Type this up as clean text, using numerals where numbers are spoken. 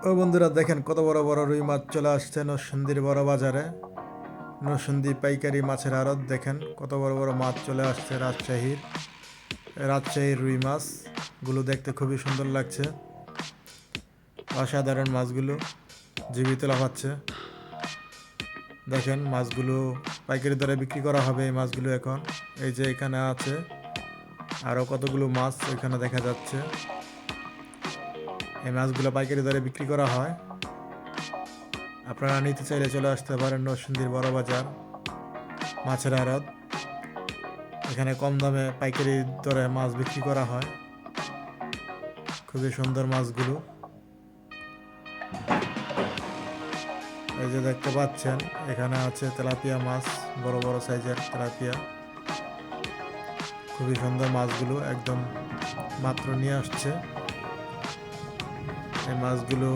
ও বন্ধুরা দেখেন কত বড় বড় রুই মাছ চলে আসছে নরসিংদীর বড় বাজারে। নরসিংদী পাইকারি মাছের আড়ত দেখেন কত বড় বড় মাছ চলে আসছে রাজশাহীর রুই মাছগুলো দেখতে খুবই সুন্দর লাগছে। অসাধারণ মাছগুলো জীবিত লাফাচ্ছে। দেখেন মাছগুলো পাইকারি দরে বিক্রি করা হবে। এই মাছগুলো এখন এই যে এখানে আছে, আরও কতগুলো মাছ এখানে দেখা যাচ্ছে। এই মাছগুলো পাইকারি দরে বিক্রি করা হয়। আপনারা নিতে চাইলে চলে আসতে পারেন নরসিংদীর বড় বাজার মাছের আড়ত। এখানে কম দামে পাইকারি দরে মাছ বিক্রি করা হয়। খুবই সুন্দর মাছগুলো এই যে দেখতে পাচ্ছেন। এখানে আছে তেলাপিয়া মাছ, বড় বড় সাইজের তেলাপিয়া। খুবই সুন্দর মাছগুলো, একদম মাত্র নিয়ে আসছে। এই মাছগুলো